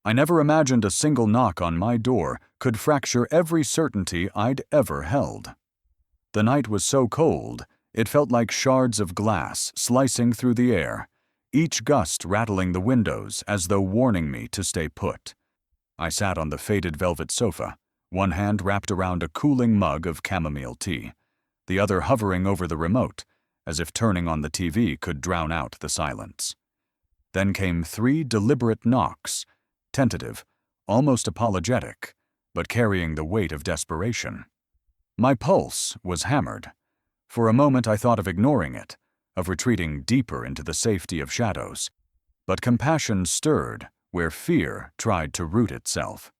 I never imagined a single knock on my door could fracture every certainty I'd ever held. The night was so cold, it felt like shards of glass slicing through the air, each gust rattling the windows as though warning me to stay put. I sat on the faded velvet sofa, one hand wrapped around a cooling mug of chamomile tea, the other hovering over the remote, as if turning on the TV could drown out the silence. Then came 3 deliberate knocks, tentative, almost apologetic, but carrying the weight of desperation. My pulse was hammered. For a moment I thought of ignoring it, of retreating deeper into the safety of shadows. But compassion stirred where fear tried to root itself.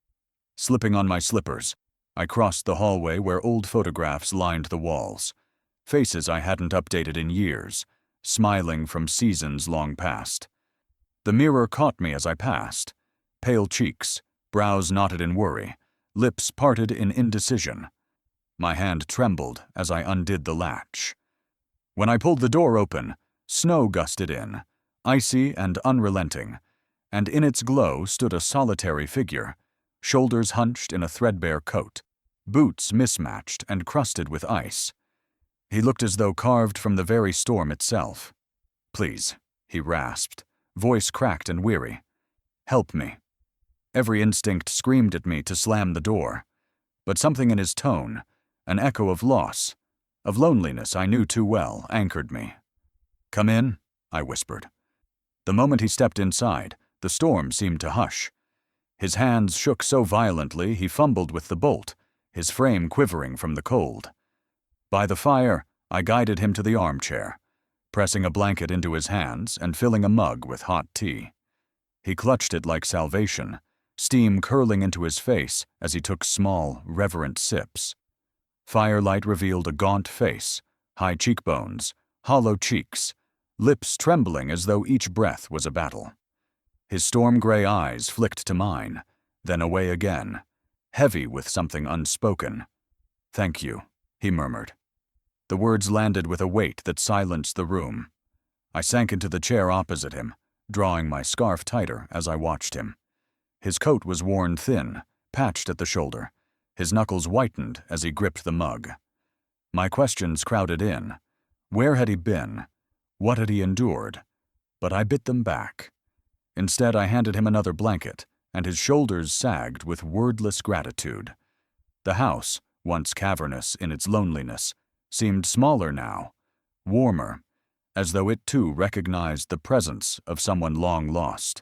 Slipping on my slippers, I crossed the hallway where old photographs lined the walls, faces I hadn't updated in years, smiling from seasons long past. The mirror caught me as I passed, pale cheeks, brows knotted in worry, lips parted in indecision. My hand trembled as I undid the latch. When I pulled the door open, snow gusted in, icy and unrelenting, and in its glow stood a solitary figure, shoulders hunched in a threadbare coat, boots mismatched and crusted with ice. He looked as though carved from the very storm itself. "Please," he rasped, voice cracked and weary. "Help me." Every instinct screamed at me to slam the door, but something in his tone, an echo of loss, of loneliness I knew too well, anchored me. "Come in," I whispered. The moment he stepped inside, the storm seemed to hush. His hands shook so violently he fumbled with the bolt, his frame quivering from the cold. By the fire, I guided him to the armchair, pressing a blanket into his hands and filling a mug with hot tea. He clutched it like salvation, steam curling into his face as he took small, reverent sips. Firelight revealed a gaunt face, high cheekbones, hollow cheeks, lips trembling as though each breath was a battle. His storm-gray eyes flicked to mine, then away again, heavy with something unspoken. "Thank you," he murmured. The words landed with a weight that silenced the room. I sank into the chair opposite him, drawing my scarf tighter as I watched him. His coat was worn thin, patched at the shoulder. His knuckles whitened as he gripped the mug. My questions crowded in. Where had he been? What had he endured? But I bit them back. Instead, I handed him another blanket, and his shoulders sagged with wordless gratitude. The house, once cavernous in its loneliness, seemed smaller now, warmer, as though it too recognized the presence of someone long lost.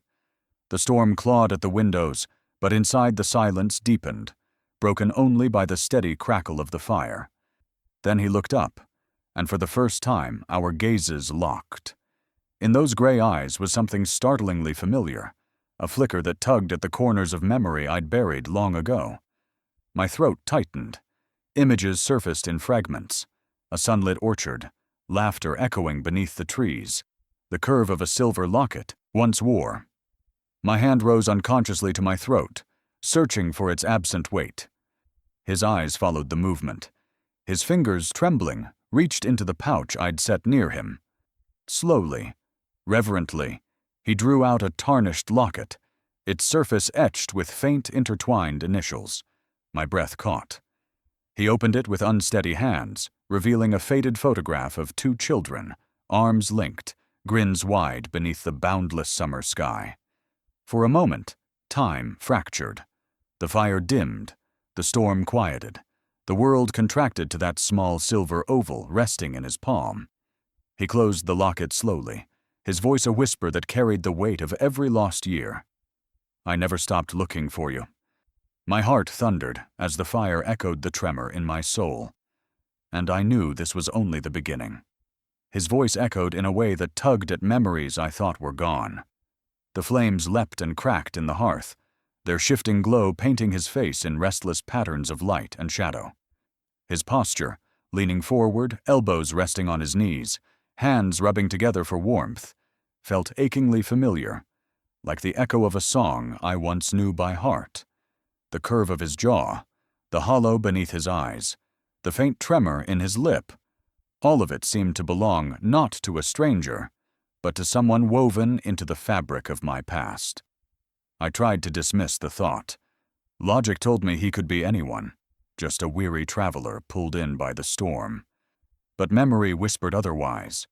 The storm clawed at the windows, but inside the silence deepened, broken only by the steady crackle of the fire. Then he looked up, and for the first time our gazes locked. In those gray eyes was something startlingly familiar, a flicker that tugged at the corners of memory I'd buried long ago. My throat tightened. Images surfaced in fragments. A sunlit orchard, laughter echoing beneath the trees, the curve of a silver locket once wore. My hand rose unconsciously to my throat, searching for its absent weight. His eyes followed the movement. His fingers, trembling, reached into the pouch I'd set near him. Slowly, reverently, he drew out a tarnished locket, its surface etched with faint intertwined initials. My breath caught. He opened it with unsteady hands, revealing a faded photograph of 2 children, arms linked, grins wide beneath the boundless summer sky. For a moment, time fractured. The fire dimmed, the storm quieted, the world contracted to that small silver oval resting in his palm. He closed the locket slowly, his voice a whisper that carried the weight of every lost year. "I never stopped looking for you." My heart thundered as the fire echoed the tremor in my soul. And I knew this was only the beginning. His voice echoed in a way that tugged at memories I thought were gone. The flames leapt and cracked in the hearth, their shifting glow painting his face in restless patterns of light and shadow. His posture, leaning forward, elbows resting on his knees, hands rubbing together for warmth, felt achingly familiar, like the echo of a song I once knew by heart. The curve of his jaw, the hollow beneath his eyes, the faint tremor in his lip, all of it seemed to belong not to a stranger, but to someone woven into the fabric of my past. I tried to dismiss the thought. Logic told me he could be anyone, just a weary traveler pulled in by the storm. But memory whispered otherwise.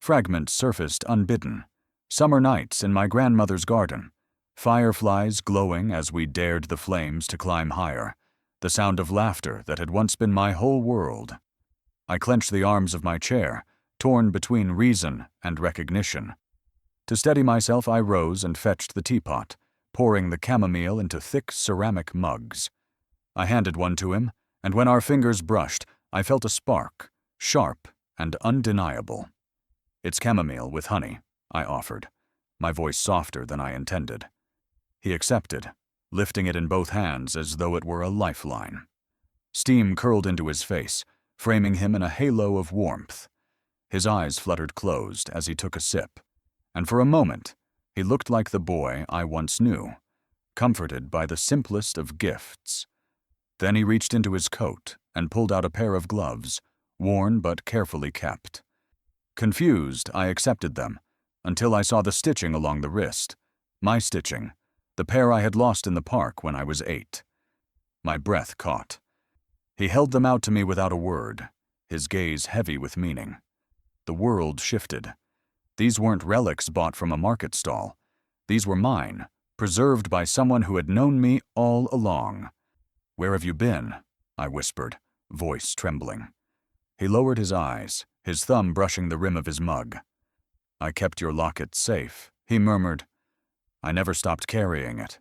Fragments surfaced unbidden. Summer nights in my grandmother's garden. Fireflies glowing as we dared the flames to climb higher. The sound of laughter that had once been my whole world. I clenched the arms of my chair, torn between reason and recognition. To steady myself, I rose and fetched the teapot, pouring the chamomile into thick ceramic mugs. I handed one to him, and when our fingers brushed, I felt a spark, sharp and undeniable. "It's chamomile with honey," I offered, my voice softer than I intended. He accepted, lifting it in both hands as though it were a lifeline. Steam curled into his face, framing him in a halo of warmth. His eyes fluttered closed as he took a sip, and for a moment, he looked like the boy I once knew, comforted by the simplest of gifts. Then he reached into his coat and pulled out a pair of gloves, worn but carefully kept. Confused, I accepted them, until I saw the stitching along the wrist. My stitching, the pair I had lost in the park when I was 8. My breath caught. He held them out to me without a word, his gaze heavy with meaning. The world shifted. These weren't relics bought from a market stall. These were mine, preserved by someone who had known me all along. "Where have you been?" I whispered, voice trembling. He lowered his eyes, his thumb brushing the rim of his mug. "I kept your locket safe," he murmured. "I never stopped carrying it."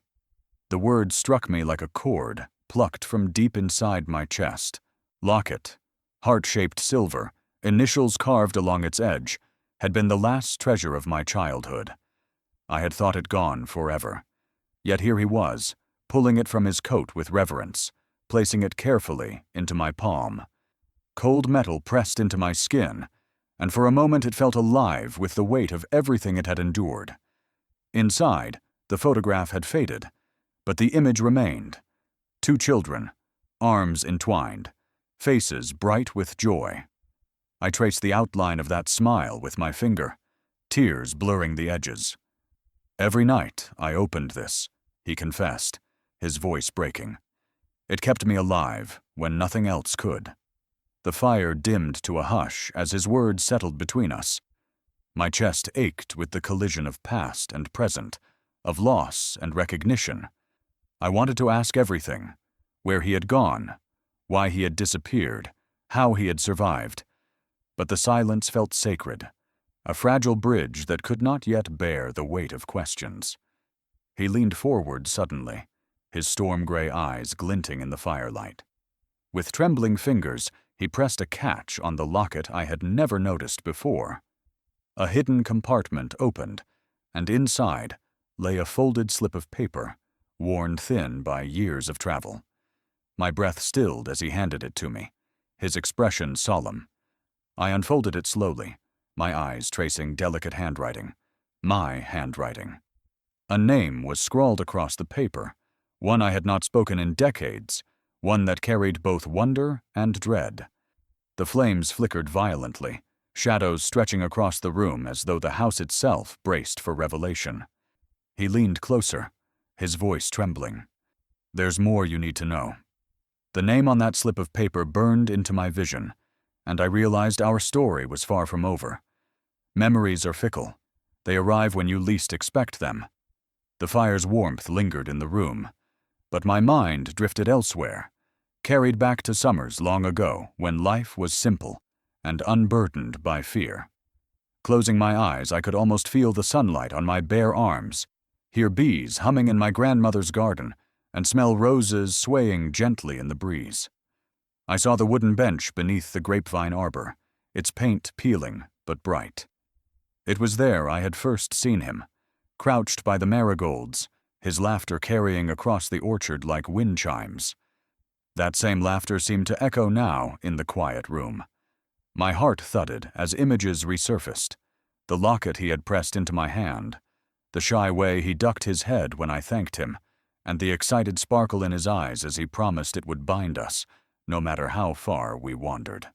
The word struck me like a chord, plucked from deep inside my chest. Locket, heart-shaped silver, initials carved along its edge, had been the last treasure of my childhood. I had thought it gone forever. Yet here he was, pulling it from his coat with reverence, placing it carefully into my palm. Cold metal pressed into my skin, and for a moment it felt alive with the weight of everything it had endured. Inside, the photograph had faded, but the image remained. 2 children, arms entwined, faces bright with joy. I traced the outline of that smile with my finger, tears blurring the edges. "Every night I opened this," he confessed, his voice breaking. "It kept me alive when nothing else could." The fire dimmed to a hush as his words settled between us. My chest ached with the collision of past and present, of loss and recognition. I wanted to ask everything: where he had gone, why he had disappeared, how he had survived. But the silence felt sacred, a fragile bridge that could not yet bear the weight of questions. He leaned forward suddenly, his storm-gray eyes glinting in the firelight. With trembling fingers, he pressed a catch on the locket I had never noticed before. A hidden compartment opened, and inside lay a folded slip of paper, worn thin by years of travel. My breath stilled as he handed it to me, his expression solemn. I unfolded it slowly, my eyes tracing delicate handwriting, my handwriting. A name was scrawled across the paper, one I had not spoken in decades, one that carried both wonder and dread. The flames flickered violently, shadows stretching across the room as though the house itself braced for revelation. He leaned closer, his voice trembling. "There's more you need to know." The name on that slip of paper burned into my vision, and I realized our story was far from over. Memories are fickle. They arrive when you least expect them. The fire's warmth lingered in the room, but my mind drifted elsewhere, carried back to summers long ago when life was simple and unburdened by fear. Closing my eyes, I could almost feel the sunlight on my bare arms, hear bees humming in my grandmother's garden, and smell roses swaying gently in the breeze. I saw the wooden bench beneath the grapevine arbor, its paint peeling but bright. It was there I had first seen him, crouched by the marigolds, his laughter carrying across the orchard like wind chimes. That same laughter seemed to echo now in the quiet room. My heart thudded as images resurfaced, the locket he had pressed into my hand, the shy way he ducked his head when I thanked him, and the excited sparkle in his eyes as he promised it would bind us, no matter how far we wandered.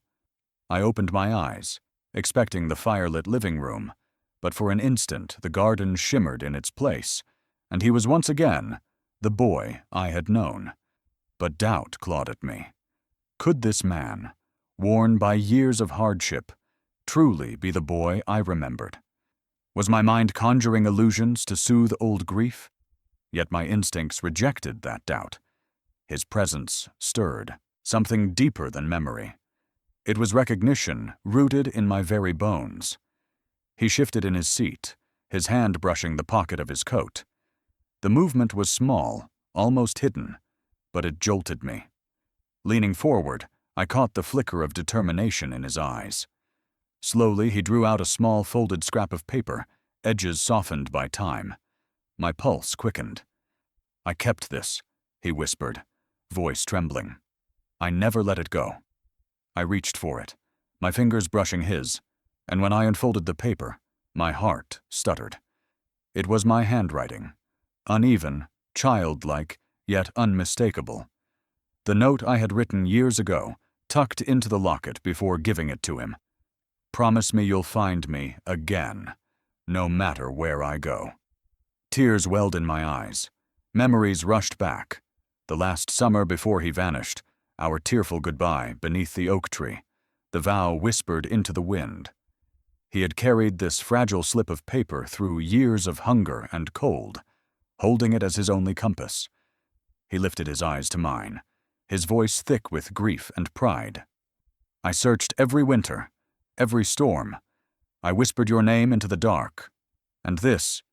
I opened my eyes, expecting the firelit living room, but for an instant the garden shimmered in its place, and he was once again the boy I had known. But doubt clawed at me. Could this man, worn by years of hardship, truly be the boy I remembered? Was my mind conjuring illusions to soothe old grief? Yet my instincts rejected that doubt. His presence stirred something deeper than memory. It was recognition rooted in my very bones. He shifted in his seat, his hand brushing the pocket of his coat. The movement was small, almost hidden, but it jolted me. Leaning forward, I caught the flicker of determination in his eyes. Slowly, he drew out a small folded scrap of paper, edges softened by time. My pulse quickened. "I kept this," he whispered, voice trembling. "I never let it go." I reached for it, my fingers brushing his, and when I unfolded the paper, my heart stuttered. It was my handwriting, uneven, childlike, yet unmistakable. The note I had written years ago, tucked into the locket before giving it to him. "Promise me you'll find me again, no matter where I go." Tears welled in my eyes. Memories rushed back. The last summer before he vanished, our tearful goodbye beneath the oak tree, the vow whispered into the wind. He had carried this fragile slip of paper through years of hunger and cold, holding it as his only compass. He lifted his eyes to mine, his voice thick with grief and pride. "I searched every winter, every storm. I whispered your name into the dark. And this,"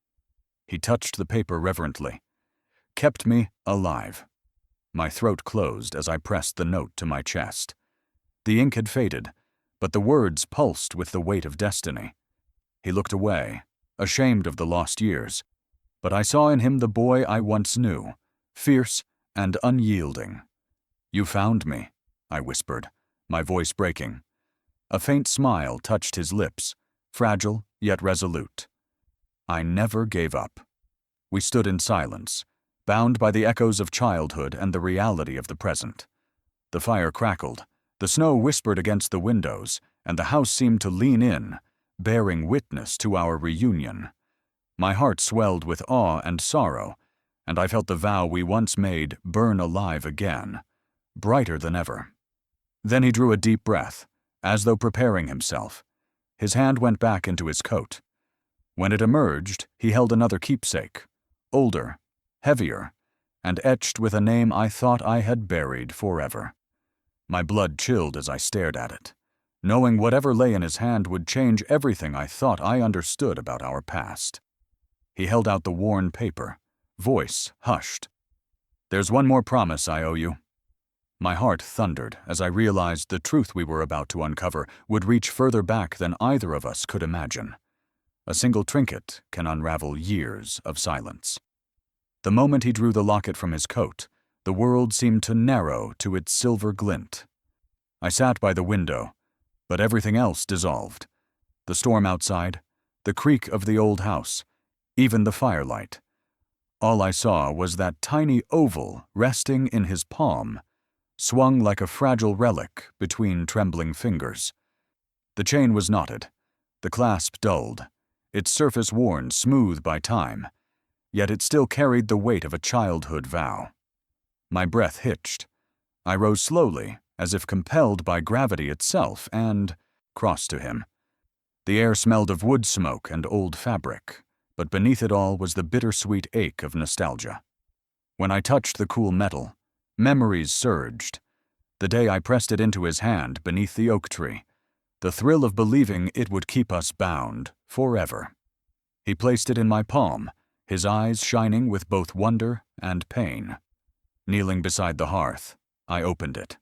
he touched the paper reverently, "kept me alive." My throat closed as I pressed the note to my chest. The ink had faded, but the words pulsed with the weight of destiny. He looked away, ashamed of the lost years, but I saw in him the boy I once knew, fierce and unyielding. "You found me," I whispered, my voice breaking. A faint smile touched his lips, fragile yet resolute. I never gave up. We stood in silence, bound by the echoes of childhood and the reality of the present. The fire crackled, the snow whispered against the windows, and the house seemed to lean in, bearing witness to our reunion. My heart swelled with awe and sorrow, and I felt the vow we once made burn alive again, brighter than ever. Then he drew a deep breath, as though preparing himself. His hand went back into his coat. When it emerged, he held another keepsake, older, heavier, and etched with a name I thought I had buried forever. My blood chilled as I stared at it, knowing whatever lay in his hand would change everything I thought I understood about our past. He held out the worn paper, voice hushed. "There's one more promise I owe you." My heart thundered as I realized the truth we were about to uncover would reach further back than either of us could imagine. A single trinket can unravel years of silence. The moment he drew the locket from his coat, the world seemed to narrow to its silver glint. I sat by the window, but everything else dissolved. The storm outside, the creak of the old house, even the firelight. All I saw was that tiny oval resting in his palm, swung like a fragile relic between trembling fingers. The chain was knotted, the clasp dulled, its surface worn smooth by time, yet it still carried the weight of a childhood vow. My breath hitched. I rose slowly, as if compelled by gravity itself, and crossed to him. The air smelled of wood smoke and old fabric, but beneath it all was the bittersweet ache of nostalgia. When I touched the cool metal, memories surged. The day I pressed it into his hand beneath the oak tree, the thrill of believing it would keep us bound forever. He placed it in my palm, his eyes shining with both wonder and pain. Kneeling beside the hearth, I opened it.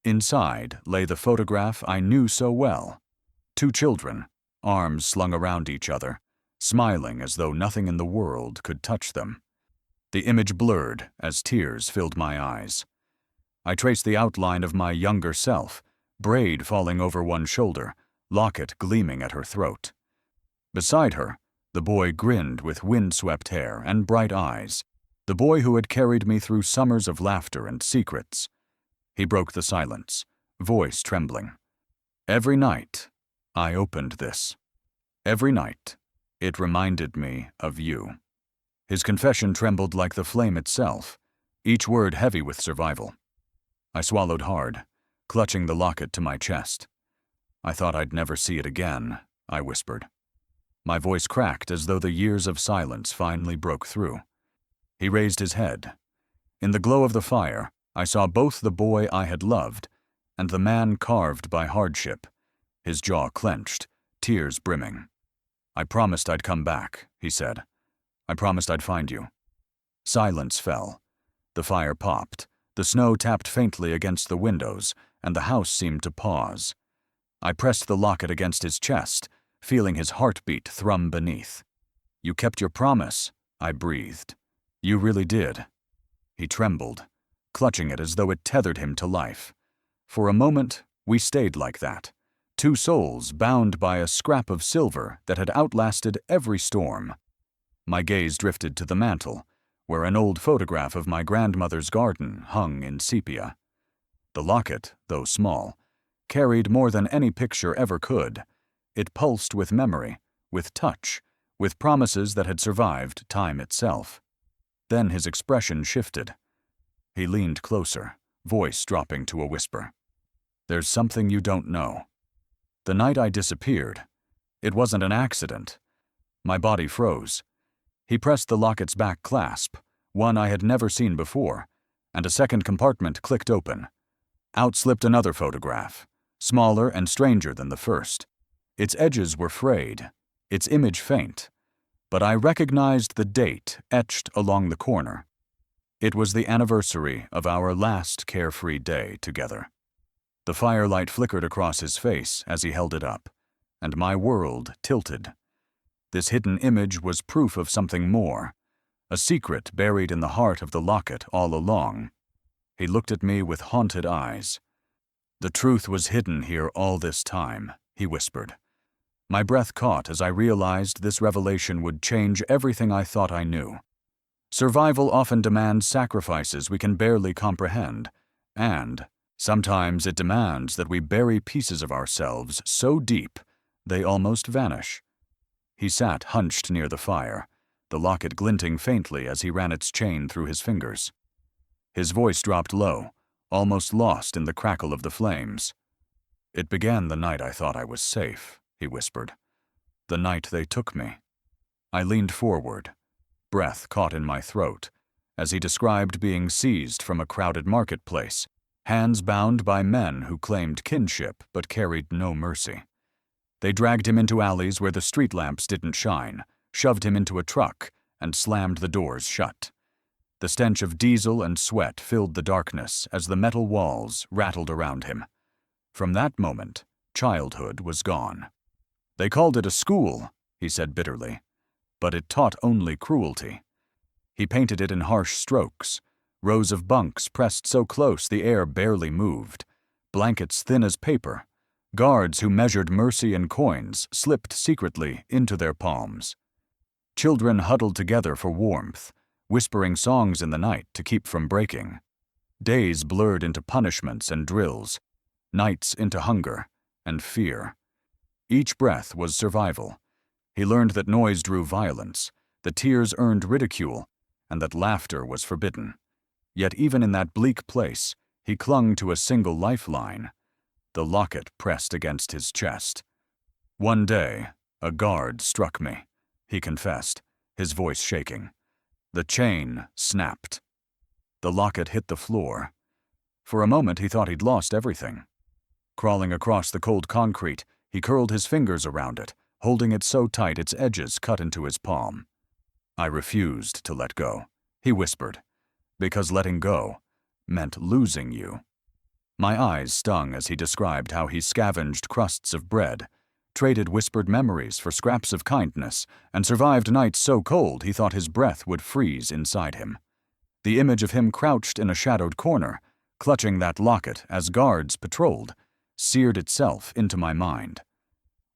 Inside lay the photograph I knew so well. Two children, arms slung around each other, smiling as though nothing in the world could touch them. The image blurred as tears filled my eyes. I traced the outline of my younger self, braid falling over one shoulder, locket gleaming at her throat. Beside her, the boy grinned with wind-swept hair and bright eyes, the boy who had carried me through summers of laughter and secrets. He broke the silence, voice trembling. Every night, I opened this. Every night, it reminded me of you. His confession trembled like the flame itself, each word heavy with survival. I swallowed hard, clutching the locket to my chest. I thought I'd never see it again, I whispered. My voice cracked as though the years of silence finally broke through. He raised his head. In the glow of the fire, I saw both the boy I had loved and the man carved by hardship, his jaw clenched, tears brimming. I promised I'd come back, he said. I promised I'd find you. Silence fell. The fire popped. The snow tapped faintly against the windows, and the house seemed to pause. I pressed the locket against his chest, feeling his heartbeat thrum beneath. You kept your promise, I breathed. You really did. He trembled, clutching it as though it tethered him to life. For a moment, we stayed like that, two souls bound by a scrap of silver that had outlasted every storm. My gaze drifted to the mantel, where an old photograph of my grandmother's garden hung in sepia. The locket, though small, carried more than any picture ever could. It pulsed with memory, with touch, with promises that had survived time itself. Then his expression shifted. He leaned closer, voice dropping to a whisper. There's something you don't know. The night I disappeared, it wasn't an accident. My body froze. He pressed the locket's back clasp, one I had never seen before, and a second compartment clicked open. Out slipped another photograph, smaller and stranger than the first. Its edges were frayed, its image faint, but I recognized the date etched along the corner. It was the anniversary of our last carefree day together. The firelight flickered across his face as he held it up, and my world tilted. This hidden image was proof of something more, a secret buried in the heart of the locket all along. He looked at me with haunted eyes. The truth was hidden here all this time, he whispered. My breath caught as I realized this revelation would change everything I thought I knew. Survival often demands sacrifices we can barely comprehend, and sometimes it demands that we bury pieces of ourselves so deep they almost vanish. He sat hunched near the fire, the locket glinting faintly as he ran its chain through his fingers. His voice dropped low, almost lost in the crackle of the flames. It began the night I thought I was safe, he whispered. The night they took me. I leaned forward, breath caught in my throat, as he described being seized from a crowded marketplace, hands bound by men who claimed kinship but carried no mercy. They dragged him into alleys where the street lamps didn't shine, shoved him into a truck, and slammed the doors shut. The stench of diesel and sweat filled the darkness as the metal walls rattled around him. From that moment, childhood was gone. They called it a school, he said bitterly, but it taught only cruelty. He painted it in harsh strokes, rows of bunks pressed so close the air barely moved, blankets thin as paper, guards who measured mercy in coins slipped secretly into their palms. Children huddled together for warmth, whispering songs in the night to keep from breaking. Days blurred into punishments and drills, nights into hunger and fear. Each breath was survival. He learned that noise drew violence, that tears earned ridicule, and that laughter was forbidden. Yet even in that bleak place, he clung to a single lifeline. The locket pressed against his chest. One day, a guard struck me, he confessed, his voice shaking. The chain snapped. The locket hit the floor. For a moment he thought he'd lost everything. Crawling across the cold concrete, he curled his fingers around it, holding it so tight its edges cut into his palm. I refused to let go, he whispered, because letting go meant losing you. My eyes stung as he described how he scavenged crusts of bread, traded whispered memories for scraps of kindness, and survived nights so cold he thought his breath would freeze inside him. The image of him crouched in a shadowed corner, clutching that locket as guards patrolled, seared itself into my mind.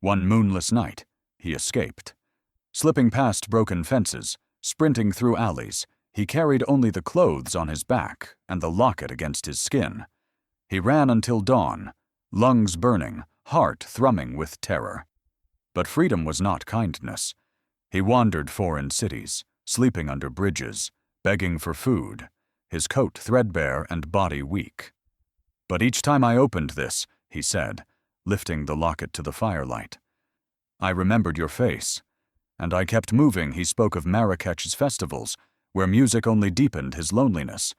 One moonless night, he escaped. Slipping past broken fences, sprinting through alleys, he carried only the clothes on his back and the locket against his skin. He ran until dawn, lungs burning, heart thrumming with terror. But freedom was not kindness. He wandered foreign cities, sleeping under bridges, begging for food, his coat threadbare and body weak. "But each time I opened this," he said, lifting the locket to the firelight, "I remembered your face." And I kept moving. He spoke of Marrakech's festivals, where music only deepened his loneliness,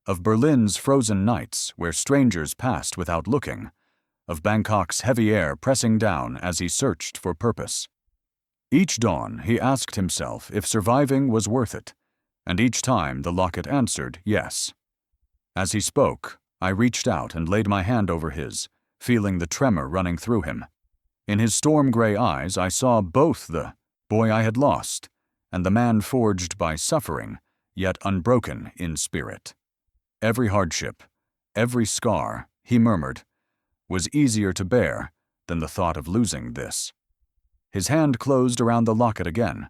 of Berlin's frozen nights, where strangers passed without looking, of Bangkok's heavy air pressing down as he searched for purpose. Each dawn he asked himself if surviving was worth it, and each time the locket answered yes. As he spoke, I reached out and laid my hand over his, feeling the tremor running through him. In his storm-gray eyes I saw both the boy I had lost and the man forged by suffering, yet unbroken in spirit. Every hardship, every scar, he murmured, was easier to bear than the thought of losing this. His hand closed around the locket again,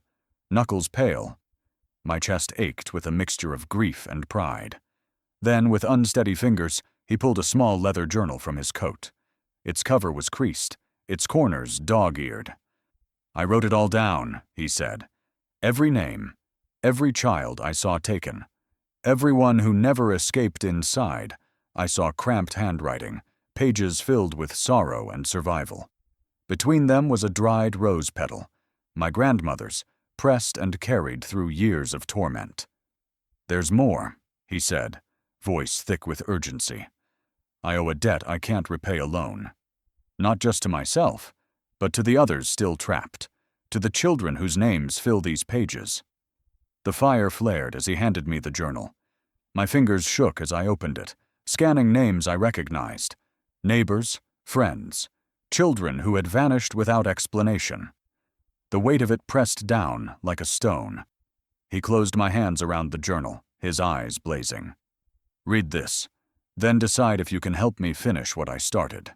knuckles pale. My chest ached with a mixture of grief and pride. Then, with unsteady fingers, he pulled a small leather journal from his coat. Its cover was creased, its corners dog-eared. "I wrote it all down," he said. "Every name, every child I saw taken, everyone who never escaped inside, I saw cramped handwriting, pages filled with sorrow and survival. Between them was a dried rose petal, my grandmother's, pressed and carried through years of torment. There's more," he said, voice thick with urgency. "I owe a debt I can't repay alone. Not just to myself, but to the others still trapped, to the children whose names fill these pages." The fire flared as he handed me the journal. My fingers shook as I opened it, scanning names I recognized. Neighbors, friends, children who had vanished without explanation. The weight of it pressed down like a stone. He closed my hands around the journal, his eyes blazing. "Read this, then decide if you can help me finish what I started."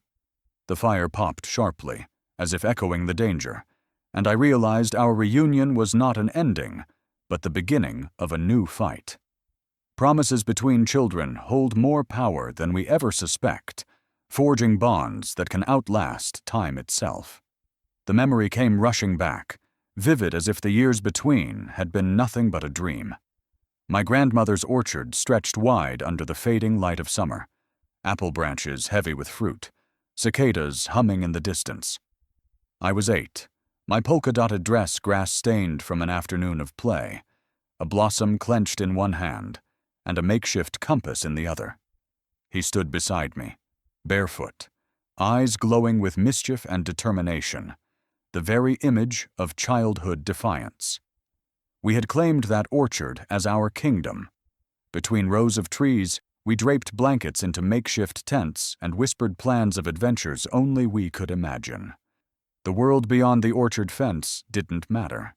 The fire popped sharply, as if echoing the danger, and I realized our reunion was not an ending, but the beginning of a new fight. Promises between children hold more power than we ever suspect, forging bonds that can outlast time itself. The memory came rushing back, vivid as if the years between had been nothing but a dream. My grandmother's orchard stretched wide under the fading light of summer, apple branches heavy with fruit, cicadas humming in the distance. I was 8, my polka-dotted dress grass-stained from an afternoon of play, a blossom clenched in one hand, and a makeshift compass in the other. He stood beside me, barefoot, eyes glowing with mischief and determination, the very image of childhood defiance. We had claimed that orchard as our kingdom. Between rows of trees, we draped blankets into makeshift tents and whispered plans of adventures only we could imagine. The world beyond the orchard fence didn't matter.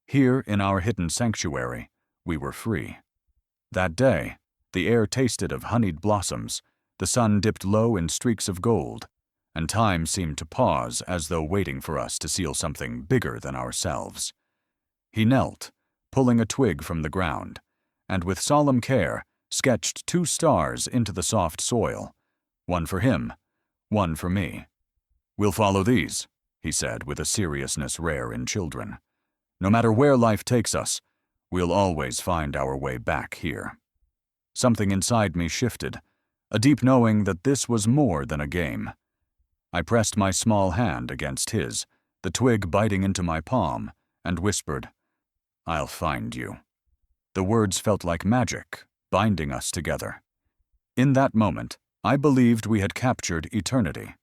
Here, in our hidden sanctuary, we were free. That day, the air tasted of honeyed blossoms, the sun dipped low in streaks of gold, and time seemed to pause as though waiting for us to seal something bigger than ourselves. He knelt, pulling a twig from the ground, and with solemn care sketched 2 stars into the soft soil, one for him, one for me. "We'll follow these," he said with a seriousness rare in children. "No matter where life takes us, we'll always find our way back here." Something inside me shifted, a deep knowing that this was more than a game. I pressed my small hand against his, the twig biting into my palm, and whispered, "I'll find you." The words felt like magic, binding us together. In that moment, I believed we had captured eternity.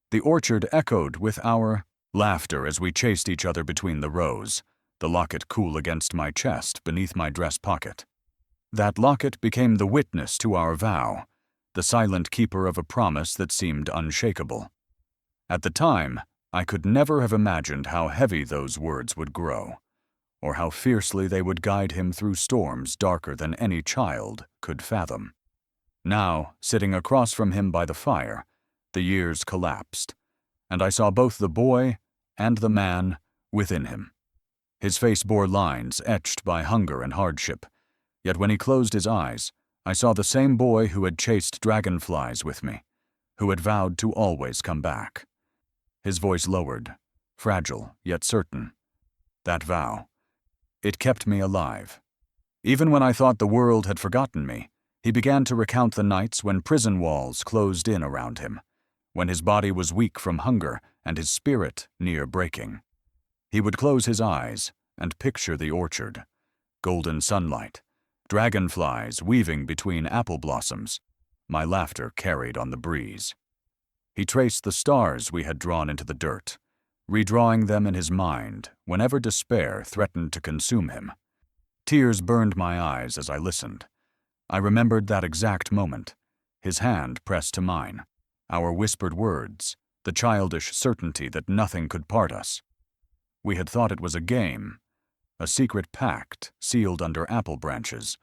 The orchard echoed with our laughter as we chased each other between the rows, the locket cool against my chest beneath my dress pocket. That locket became the witness to our vow, the silent keeper of a promise that seemed unshakable. At the time, I could never have imagined how heavy those words would grow, or how fiercely they would guide him through storms darker than any child could fathom. Now, sitting across from him by the fire, the years collapsed, and I saw both the boy and the man within him. His face bore lines etched by hunger and hardship, yet when he closed his eyes, I saw the same boy who had chased dragonflies with me, who had vowed to always come back. His voice lowered, fragile yet certain. That vow, It kept me alive. Even when I thought the world had forgotten me, he began to recount the nights when prison walls closed in around him, when his body was weak from hunger and his spirit near breaking. He would close his eyes and picture the orchard, golden sunlight, dragonflies weaving between apple blossoms, my laughter carried on the breeze. He traced the stars we had drawn into the dirt, redrawing them in his mind whenever despair threatened to consume him. Tears burned my eyes as I listened. I remembered that exact moment, his hand pressed to mine, our whispered words, the childish certainty that nothing could part us. We had thought it was a game, a secret pact sealed under apple branches,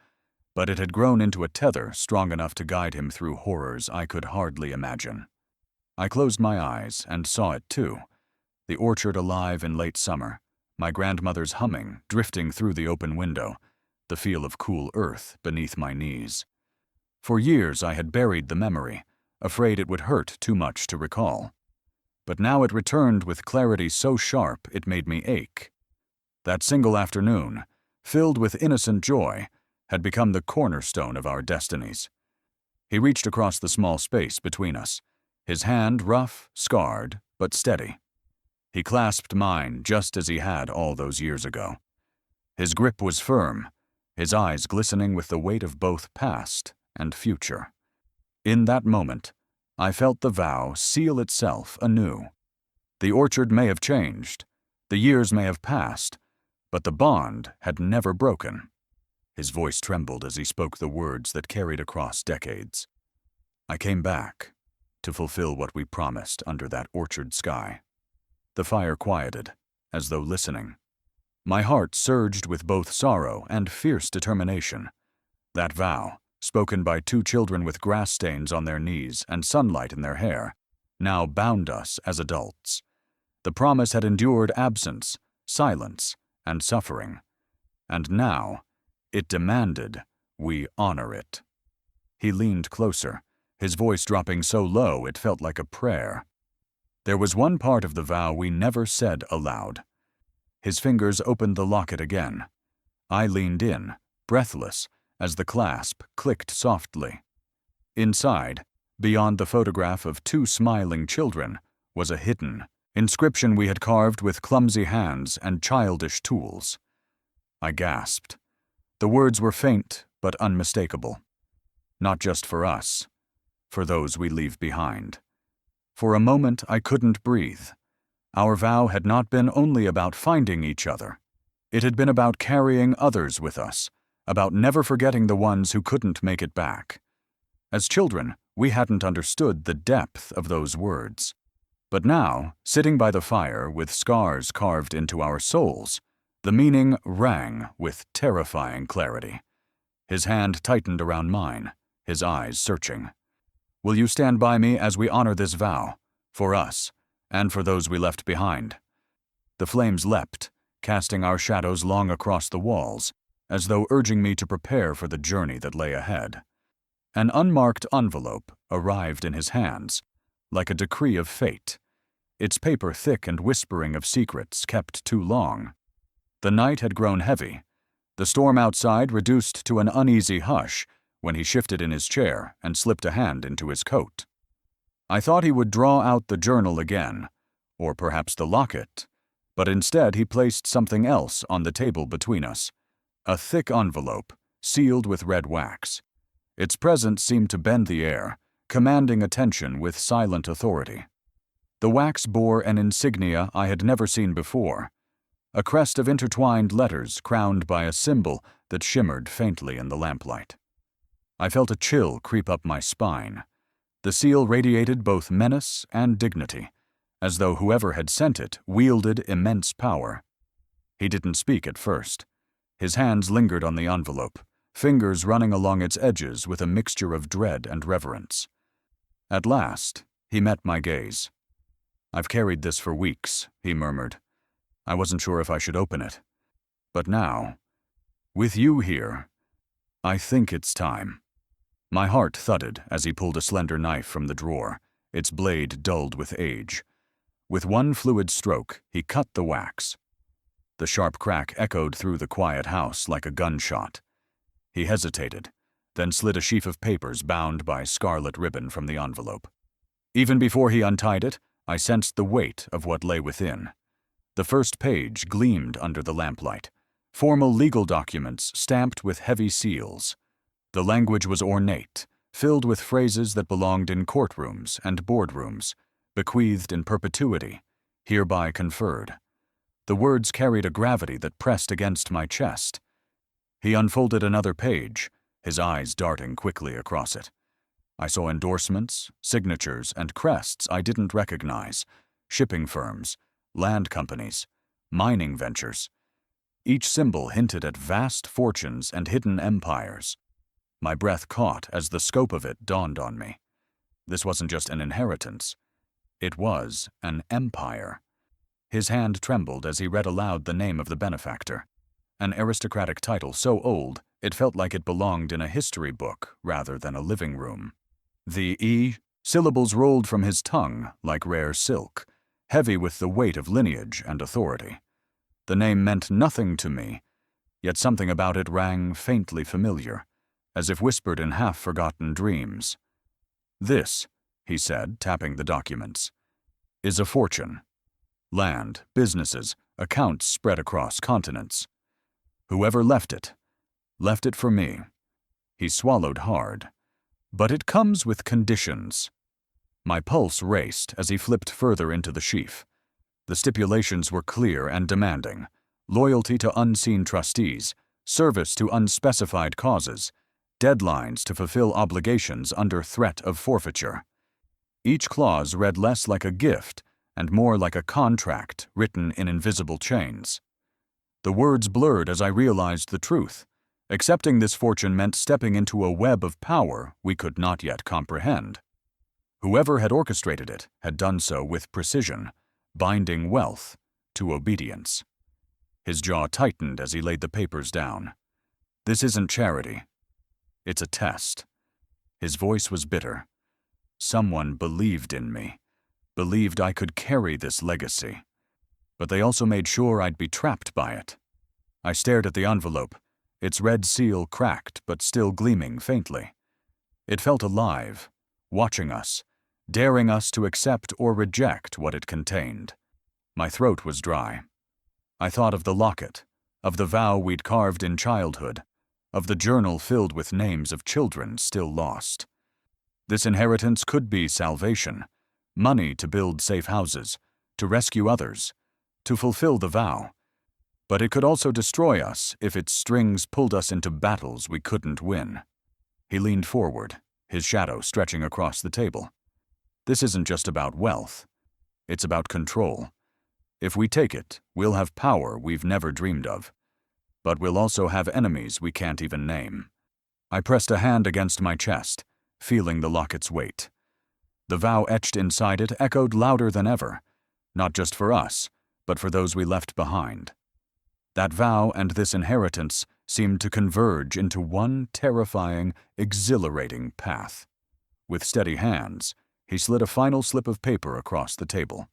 but it had grown into a tether strong enough to guide him through horrors I could hardly imagine. I closed my eyes and saw it too, the orchard alive in late summer, my grandmother's humming drifting through the open window, the feel of cool earth beneath my knees. For years I had buried the memory, afraid it would hurt too much to recall. But now it returned with clarity so sharp it made me ache. That single afternoon, filled with innocent joy, had become the cornerstone of our destinies. He reached across the small space between us, his hand rough, scarred, but steady. He clasped mine just as he had all those years ago. His grip was firm, his eyes glistening with the weight of both past and future. In that moment, I felt the vow seal itself anew. The orchard may have changed, the years may have passed, but the bond had never broken. His voice trembled as he spoke the words that carried across decades. I came back to fulfill what we promised under that orchard sky. The fire quieted, as though listening. My heart surged with both sorrow and fierce determination. That vow, spoken by two children with grass stains on their knees and sunlight in their hair, now bound us as adults. The promise had endured absence, silence, and suffering. And now, it demanded we honor it. He leaned closer, his voice dropping so low it felt like a prayer. There was one part of the vow we never said aloud. His fingers opened the locket again. I leaned in, breathless, as the clasp clicked softly. Inside, beyond the photograph of two smiling children, was a hidden inscription we had carved with clumsy hands and childish tools. I gasped. The words were faint but unmistakable. Not just for us, for those we leave behind. For a moment I couldn't breathe. Our vow had not been only about finding each other. It had been about carrying others with us, about never forgetting the ones who couldn't make it back. As children, we hadn't understood the depth of those words. But now, sitting by the fire with scars carved into our souls, the meaning rang with terrifying clarity. His hand tightened around mine, his eyes searching. Will you stand by me as we honor this vow, for us, and for those we left behind? The flames leapt, casting our shadows long across the walls, as though urging me to prepare for the journey that lay ahead. An unmarked envelope arrived in his hands, like a decree of fate, its paper thick and whispering of secrets kept too long. The night had grown heavy, the storm outside reduced to an uneasy hush when he shifted in his chair and slipped a hand into his coat. I thought he would draw out the journal again, or perhaps the locket, but instead he placed something else on the table between us, a thick envelope, sealed with red wax. Its presence seemed to bend the air, commanding attention with silent authority. The wax bore an insignia I had never seen before, a crest of intertwined letters crowned by a symbol that shimmered faintly in the lamplight. I felt a chill creep up my spine. The seal radiated both menace and dignity, as though whoever had sent it wielded immense power. He didn't speak at first. His hands lingered on the envelope, fingers running along its edges with a mixture of dread and reverence. At last, he met my gaze. "I've carried this for weeks," he murmured. "I wasn't sure if I should open it. But now, with you here, I think it's time." My heart thudded as he pulled a slender knife from the drawer, its blade dulled with age. With one fluid stroke, he cut the wax. The sharp crack echoed through the quiet house like a gunshot. He hesitated, then slid a sheaf of papers bound by scarlet ribbon from the envelope. Even before he untied it, I sensed the weight of what lay within. The first page gleamed under the lamplight, formal legal documents stamped with heavy seals. The language was ornate, filled with phrases that belonged in courtrooms and boardrooms, bequeathed in perpetuity, hereby conferred. The words carried a gravity that pressed against my chest. He unfolded another page, his eyes darting quickly across it. I saw endorsements, signatures, and crests I didn't recognize, shipping firms, land companies, mining ventures. Each symbol hinted at vast fortunes and hidden empires. My breath caught as the scope of it dawned on me. This wasn't just an inheritance. It was an empire. His hand trembled as he read aloud the name of the benefactor, an aristocratic title so old it felt like it belonged in a history book rather than a living room. The E syllables rolled from his tongue like rare silk, heavy with the weight of lineage and authority. The name meant nothing to me, yet something about it rang faintly familiar, as if whispered in half-forgotten dreams. "This," he said, tapping the documents, "is a fortune. Land, businesses, accounts spread across continents. Whoever left it for me." He swallowed hard. "But it comes with conditions." My pulse raced as he flipped further into the sheaf. The stipulations were clear and demanding: loyalty to unseen trustees, service to unspecified causes, deadlines to fulfill obligations under threat of forfeiture. Each clause read less like a gift and more like a contract written in invisible chains. The words blurred as I realized the truth. Accepting this fortune meant stepping into a web of power we could not yet comprehend. Whoever had orchestrated it had done so with precision, binding wealth to obedience. His jaw tightened as he laid the papers down. "This isn't charity. It's a test." His voice was bitter. "Someone believed in me, believed I could carry this legacy. But they also made sure I'd be trapped by it." I stared at the envelope, its red seal cracked but still gleaming faintly. It felt alive, watching us, daring us to accept or reject what it contained. My throat was dry. I thought of the locket, of the vow we'd carved in childhood, of the journal filled with names of children still lost. This inheritance could be salvation, money to build safe houses, to rescue others, to fulfill the vow. But it could also destroy us if its strings pulled us into battles we couldn't win. He leaned forward, his shadow stretching across the table. "This isn't just about wealth. It's about control. If we take it, we'll have power we've never dreamed of. But we'll also have enemies we can't even name." I pressed a hand against my chest, feeling the locket's weight. The vow etched inside it echoed louder than ever, not just for us, but for those we left behind. That vow and this inheritance seemed to converge into one terrifying, exhilarating path. With steady hands, he slid a final slip of paper across the table.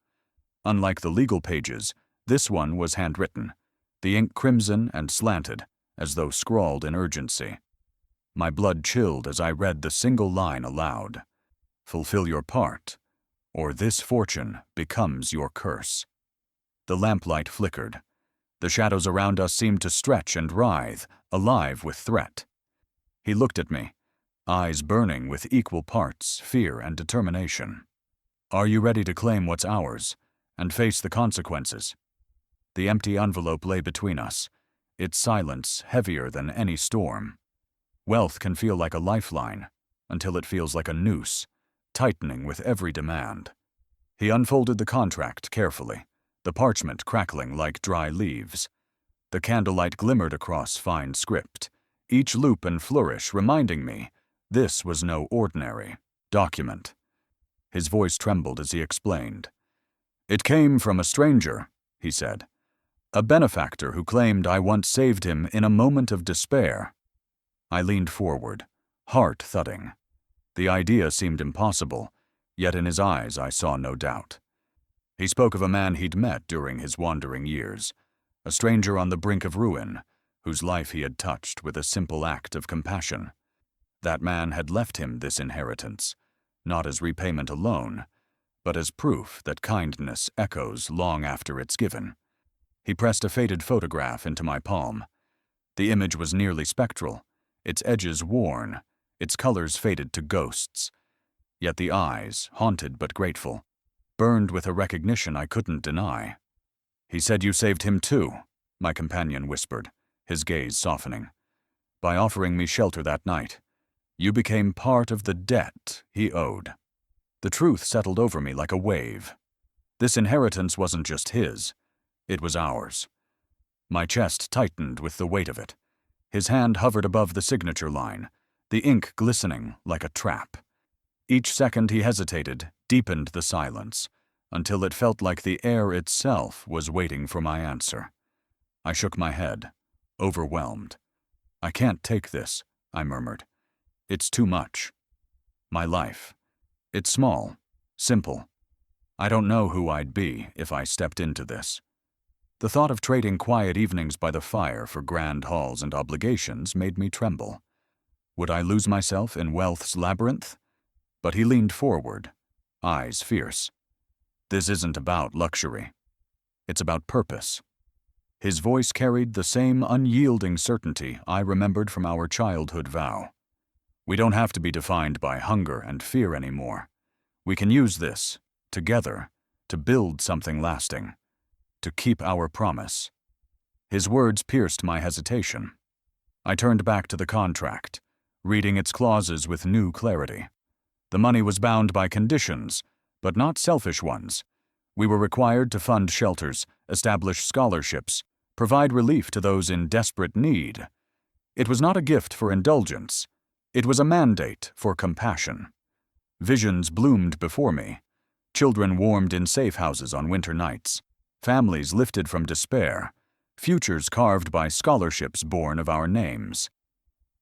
Unlike the legal pages, this one was handwritten, the ink crimson and slanted, as though scrawled in urgency. My blood chilled as I read the single line aloud. "Fulfill your part, or this fortune becomes your curse." The lamplight flickered. The shadows around us seemed to stretch and writhe, alive with threat. He looked at me, eyes burning with equal parts fear and determination. "Are you ready to claim what's ours, and face the consequences?" The empty envelope lay between us, its silence heavier than any storm. Wealth can feel like a lifeline, until it feels like a noose, tightening with every demand. He unfolded the contract carefully, the parchment crackling like dry leaves. The candlelight glimmered across fine script, each loop and flourish reminding me this was no ordinary document. His voice trembled as he explained. "It came from a stranger," he said, "a benefactor who claimed I once saved him in a moment of despair." I leaned forward, heart thudding. The idea seemed impossible, yet in his eyes I saw no doubt. He spoke of a man he'd met during his wandering years, a stranger on the brink of ruin, whose life he had touched with a simple act of compassion. That man had left him this inheritance, not as repayment alone, but as proof that kindness echoes long after it's given. He pressed a faded photograph into my palm. The image was nearly spectral, its edges worn, its colors faded to ghosts. Yet the eyes, haunted but grateful, burned with a recognition I couldn't deny. "He said you saved him too," my companion whispered, his gaze softening. "By offering me shelter that night, you became part of the debt he owed." The truth settled over me like a wave. This inheritance wasn't just his, it was ours. My chest tightened with the weight of it. His hand hovered above the signature line, the ink glistening like a trap. Each second he hesitated deepened the silence, until it felt like the air itself was waiting for my answer. I shook my head, overwhelmed. "I can't take this," I murmured. "It's too much. My life. It's small, simple. I don't know who I'd be if I stepped into this." The thought of trading quiet evenings by the fire for grand halls and obligations made me tremble. Would I lose myself in wealth's labyrinth? But he leaned forward, eyes fierce. "This isn't about luxury. It's about purpose." His voice carried the same unyielding certainty I remembered from our childhood vow. "We don't have to be defined by hunger and fear anymore. We can use this, together, to build something lasting, to keep our promise." His words pierced my hesitation. I turned back to the contract, reading its clauses with new clarity. The money was bound by conditions, but not selfish ones. We were required to fund shelters, establish scholarships, provide relief to those in desperate need. It was not a gift for indulgence. It was a mandate for compassion. Visions bloomed before me. Children warmed in safe houses on winter nights. Families lifted from despair. Futures carved by scholarships born of our names.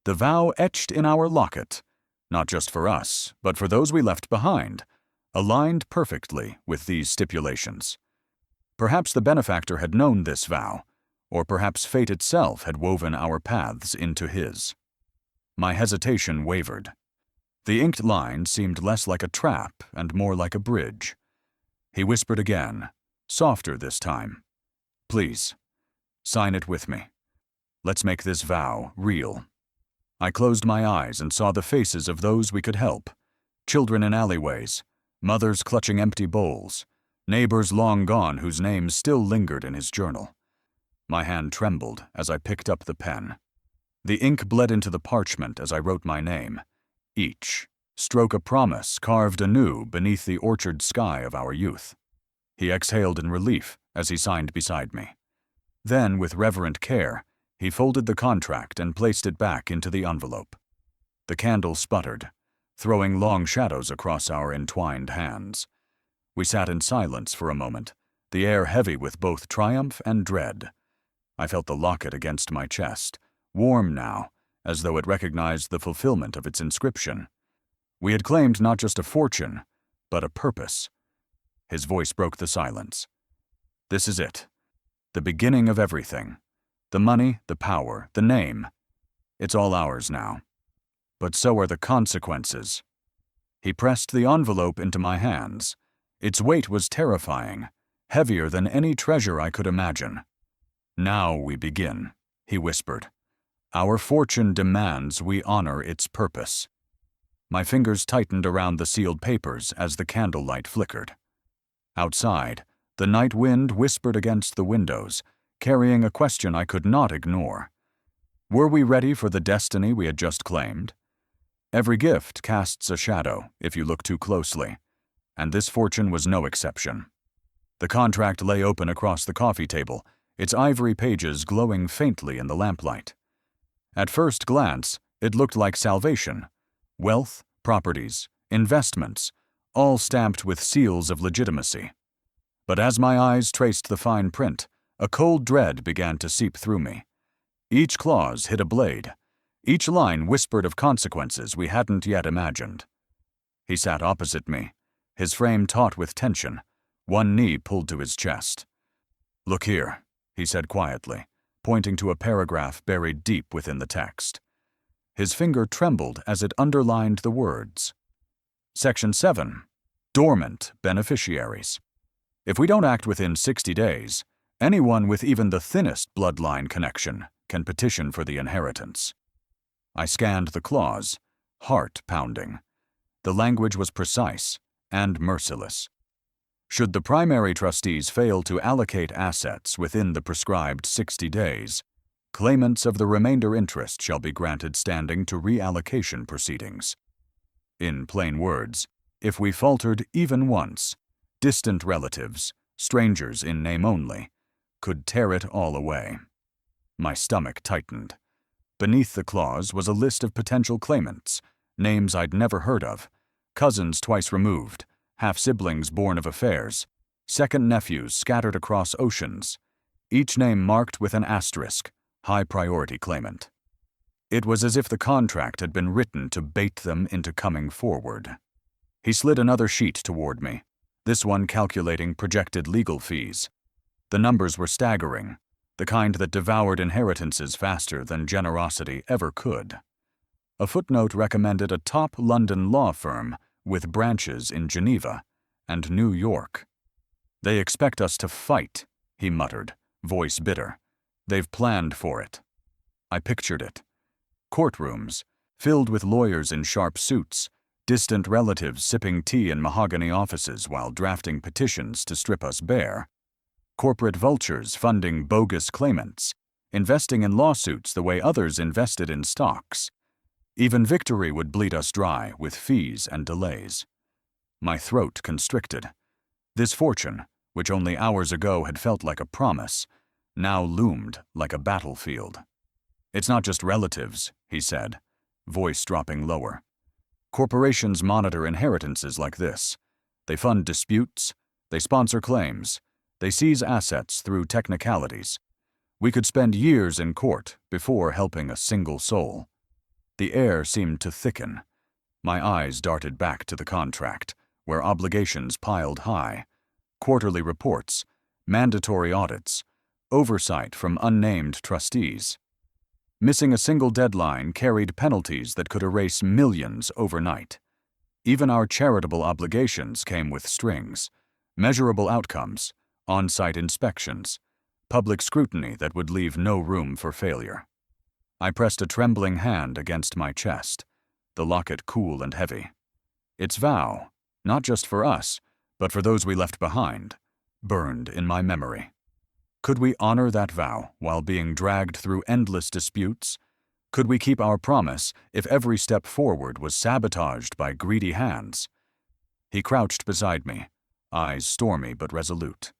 The vow etched in our locket, not just for us, but for those we left behind, aligned perfectly with these stipulations. Perhaps the benefactor had known this vow, or perhaps fate itself had woven our paths into his. My hesitation wavered. The inked line seemed less like a trap and more like a bridge. He whispered again, softer this time. "Please, sign it with me. Let's make this vow real." I closed my eyes and saw the faces of those we could help. Children in alleyways, mothers clutching empty bowls, neighbors long gone whose names still lingered in his journal. My hand trembled as I picked up the pen. The ink bled into the parchment as I wrote my name. Each stroke a promise carved anew beneath the orchard sky of our youth. He exhaled in relief as he signed beside me. Then, with reverent care, he folded the contract and placed it back into the envelope. The candle sputtered, throwing long shadows across our entwined hands. We sat in silence for a moment, the air heavy with both triumph and dread. I felt the locket against my chest, warm now, as though it recognized the fulfillment of its inscription. We had claimed not just a fortune, but a purpose. His voice broke the silence. "This is it. The beginning of everything. The money, the power, the name. It's all ours now. But so are the consequences." He pressed the envelope into my hands. Its weight was terrifying, heavier than any treasure I could imagine. "Now we begin," he whispered. "Our fortune demands we honor its purpose." My fingers tightened around the sealed papers as the candlelight flickered. Outside, the night wind whispered against the windows, carrying a question I could not ignore. Were we ready for the destiny we had just claimed? Every gift casts a shadow if you look too closely, and this fortune was no exception. The contract lay open across the coffee table, its ivory pages glowing faintly in the lamplight. At first glance, it looked like salvation. Wealth, properties, investments, all stamped with seals of legitimacy. But as my eyes traced the fine print, a cold dread began to seep through me. Each clause hid a blade. Each line whispered of consequences we hadn't yet imagined. He sat opposite me, his frame taut with tension, one knee pulled to his chest. "Look here," he said quietly, pointing to a paragraph buried deep within the text. His finger trembled as it underlined the words. Section 7. Dormant beneficiaries. If we don't act within 60 days, anyone with even the thinnest bloodline connection can petition for the inheritance. I scanned the clause, heart pounding. The language was precise and merciless. Should the primary trustees fail to allocate assets within the prescribed 60 days, claimants of the remainder interest shall be granted standing to reallocation proceedings. In plain words, if we faltered even once, distant relatives, strangers in name only, could tear it all away. My stomach tightened. Beneath the clause was a list of potential claimants, names I'd never heard of, cousins twice removed, half-siblings born of affairs, second nephews scattered across oceans, each name marked with an asterisk, high-priority claimant. It was as if the contract had been written to bait them into coming forward. He slid another sheet toward me, this one calculating projected legal fees. The numbers were staggering, the kind that devoured inheritances faster than generosity ever could. A footnote recommended a top London law firm with branches in Geneva and New York. They expect us to fight, he muttered, voice bitter. They've planned for it. I pictured it. Courtrooms, filled with lawyers in sharp suits, distant relatives sipping tea in mahogany offices while drafting petitions to strip us bare. Corporate vultures funding bogus claimants, investing in lawsuits the way others invested in stocks. Even victory would bleed us dry with fees and delays. My throat constricted. This fortune, which only hours ago had felt like a promise, now loomed like a battlefield. It's not just relatives, he said, voice dropping lower. Corporations monitor inheritances like this. They fund disputes, they sponsor claims, they seize assets through technicalities. We could spend years in court before helping a single soul. The air seemed to thicken. My eyes darted back to the contract, where obligations piled high, quarterly reports, mandatory audits, oversight from unnamed trustees. Missing a single deadline carried penalties that could erase millions overnight. Even our charitable obligations came with strings, measurable outcomes, on-site inspections, public scrutiny that would leave no room for failure. I pressed a trembling hand against my chest, the locket cool and heavy. Its vow, not just for us, but for those we left behind, burned in my memory. Could we honor that vow while being dragged through endless disputes? Could we keep our promise if every step forward was sabotaged by greedy hands? He crouched beside me, eyes stormy but resolute.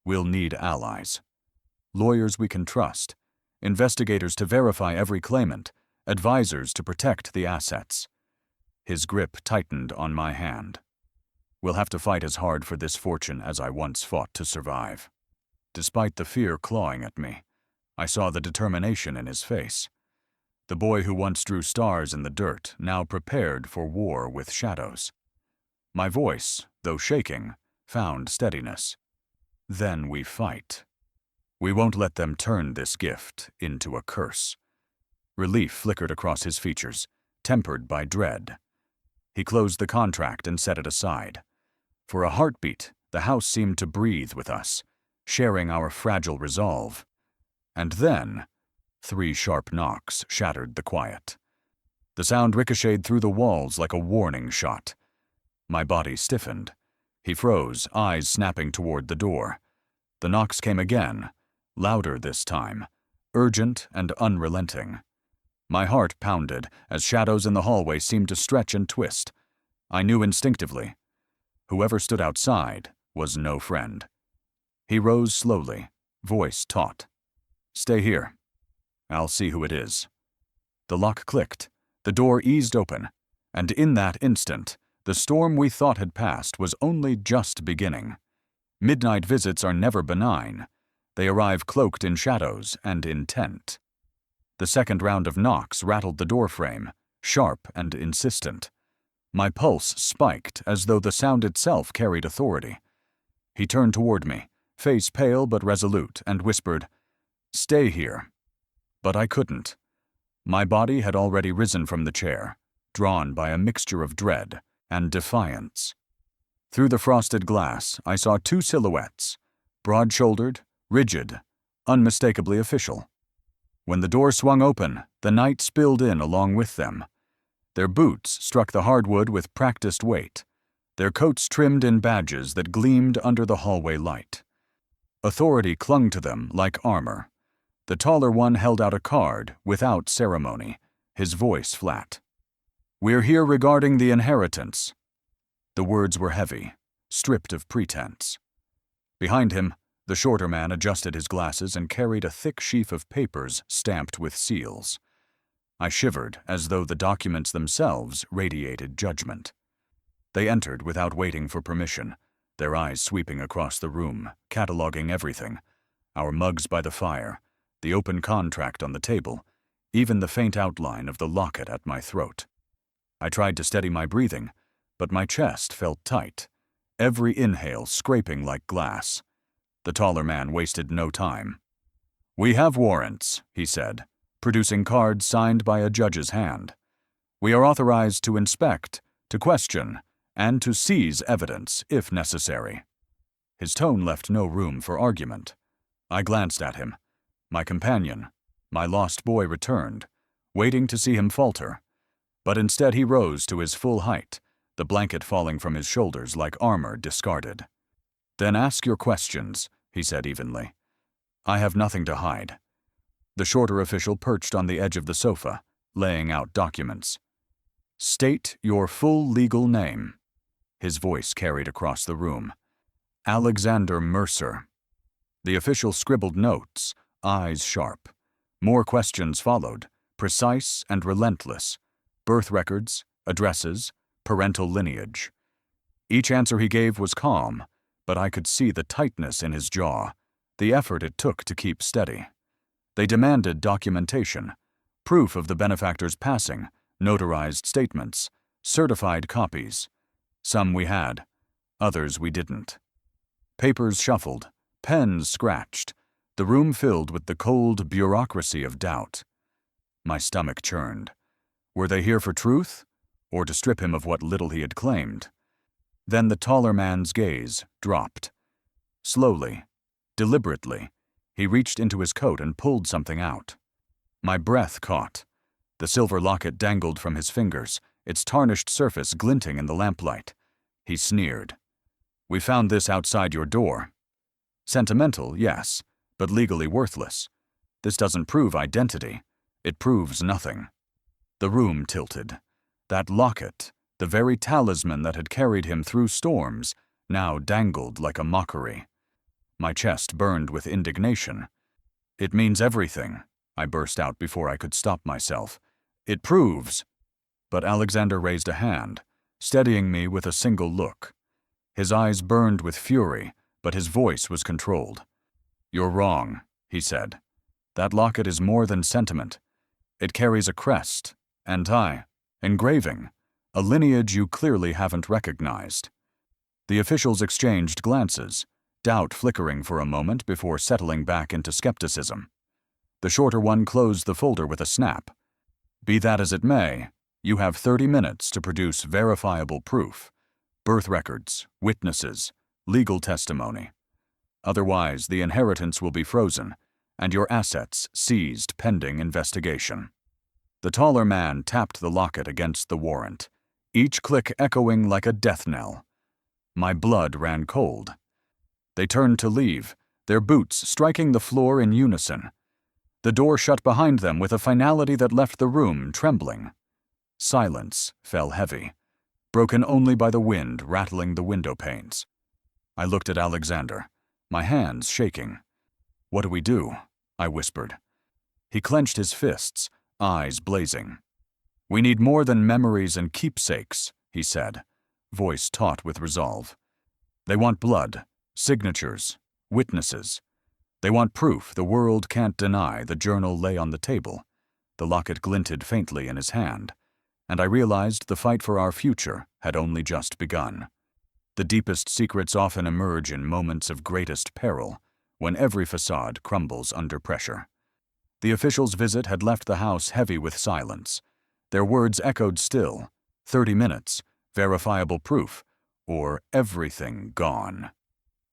We'll need allies. Lawyers we can trust, investigators to verify every claimant, advisors to protect the assets. His grip tightened on my hand. We'll have to fight as hard for this fortune as I once fought to survive. Despite the fear clawing at me, I saw the determination in his face. The boy who once drew stars in the dirt now prepared for war with shadows. My voice, though shaking, found steadiness. Then we fight. We won't let them turn this gift into a curse. Relief flickered across his features, tempered by dread. He closed the contract and set it aside. For a heartbeat, the house seemed to breathe with us, sharing our fragile resolve. And then, 3 sharp knocks shattered the quiet. The sound ricocheted through the walls like a warning shot. My body stiffened. He froze, eyes snapping toward the door. The knocks came again, louder this time, urgent and unrelenting. My heart pounded as shadows in the hallway seemed to stretch and twist. I knew instinctively. Whoever stood outside was no friend. He rose slowly, voice taut. Stay here. I'll see who it is. The lock clicked, the door eased open, and in that instant, the storm we thought had passed was only just beginning. Midnight visits are never benign. They arrive cloaked in shadows and intent. The second round of knocks rattled the doorframe, sharp and insistent. My pulse spiked as though the sound itself carried authority. He turned toward me, face pale but resolute, and whispered, "Stay here." But I couldn't. My body had already risen from the chair, drawn by a mixture of dread and defiance. Through the frosted glass, I saw two silhouettes, broad-shouldered, rigid, unmistakably official. When the door swung open, the night spilled in along with them. Their boots struck the hardwood with practiced weight, their coats trimmed in badges that gleamed under the hallway light. Authority clung to them like armor. The taller one held out a card without ceremony, his voice flat. "We're here regarding the inheritance." The words were heavy, stripped of pretense. Behind him, the shorter man adjusted his glasses and carried a thick sheaf of papers stamped with seals. I shivered as though the documents themselves radiated judgment. They entered without waiting for permission, their eyes sweeping across the room, cataloging everything: our mugs by the fire, the open contract on the table, even the faint outline of the locket at my throat. I tried to steady my breathing, but my chest felt tight, every inhale scraping like glass. The taller man wasted no time. "We have warrants," he said, producing cards signed by a judge's hand. "We are authorized to inspect, to question, and to seize evidence if necessary." His tone left no room for argument. I glanced at him. My companion, my lost boy, returned, waiting to see him falter. But instead he rose to his full height, the blanket falling from his shoulders like armor discarded. "Then ask your questions," he said evenly. "I have nothing to hide." The shorter official perched on the edge of the sofa, laying out documents. "State your full legal name." His voice carried across the room. "Alexander Mercer." The official scribbled notes, eyes sharp. More questions followed, precise and relentless. Birth records, addresses, parental lineage. Each answer he gave was calm, but I could see the tightness in his jaw, the effort it took to keep steady. They demanded documentation, proof of the benefactor's passing, notarized statements, certified copies. Some we had, others we didn't. Papers shuffled, pens scratched, the room filled with the cold bureaucracy of doubt. My stomach churned. Were they here for truth, or to strip him of what little he had claimed? Then the taller man's gaze dropped. Slowly, deliberately, he reached into his coat and pulled something out. My breath caught. The silver locket dangled from his fingers, its tarnished surface glinting in the lamplight. He sneered. "We found this outside your door. Sentimental, yes, but legally worthless. This doesn't prove identity. It proves nothing." The room tilted. That locket, the very talisman that had carried him through storms, now dangled like a mockery. My chest burned with indignation. "It means everything," I burst out before I could stop myself. "It proves—" But Alexander raised a hand, steadying me with a single look. His eyes burned with fury, but his voice was controlled. "You're wrong," he said. "That locket is more than sentiment. It carries a crest, engraving, a lineage you clearly haven't recognized." The officials exchanged glances, doubt flickering for a moment before settling back into skepticism. The shorter one closed the folder with a snap. "Be that as it may, you have 30 minutes to produce verifiable proof. Birth records, witnesses, legal testimony. Otherwise, the inheritance will be frozen, and your assets seized pending investigation." The taller man tapped the locket against the warrant, each click echoing like a death knell. My blood ran cold. They turned to leave, their boots striking the floor in unison. The door shut behind them with a finality that left the room trembling. Silence fell heavy, broken only by the wind rattling the window panes. I looked at Alexander, my hands shaking. "What do we do?" I whispered. He clenched his fists, eyes blazing. "We need more than memories and keepsakes," he said, voice taut with resolve. "They want blood, signatures, witnesses. They want proof the world can't deny the journal lay on the table." The locket glinted faintly in his hand, and I realized the fight for our future had only just begun. The deepest secrets often emerge in moments of greatest peril, when every facade crumbles under pressure. The official's visit had left the house heavy with silence. Their words echoed still. 30 minutes, verifiable proof, or everything gone.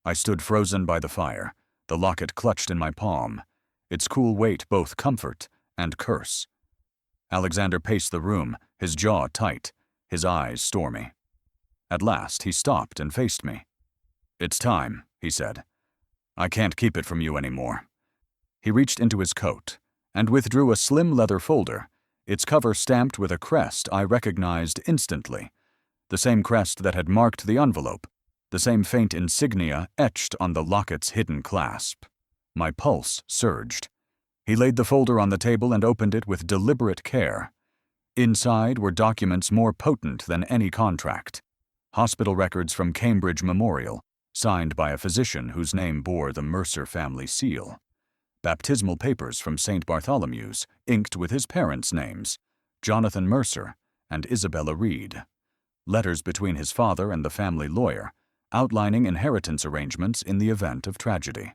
I stood frozen by the fire, the locket clutched in my palm, its cool weight both comfort and curse. Alexander paced the room, his jaw tight, his eyes stormy. At last, he stopped and faced me. "It's time," he said. "I can't keep it from you anymore." He reached into his coat and withdrew a slim leather folder, its cover stamped with a crest I recognized instantly, the same crest that had marked the envelope, the same faint insignia etched on the locket's hidden clasp. My pulse surged. He laid the folder on the table and opened it with deliberate care. Inside were documents more potent than any contract. Hospital records from Cambridge Memorial, signed by a physician whose name bore the Mercer family seal. Baptismal papers from St. Bartholomew's, inked with his parents' names, Jonathan Mercer and Isabella Reed. Letters between his father and the family lawyer, outlining inheritance arrangements in the event of tragedy.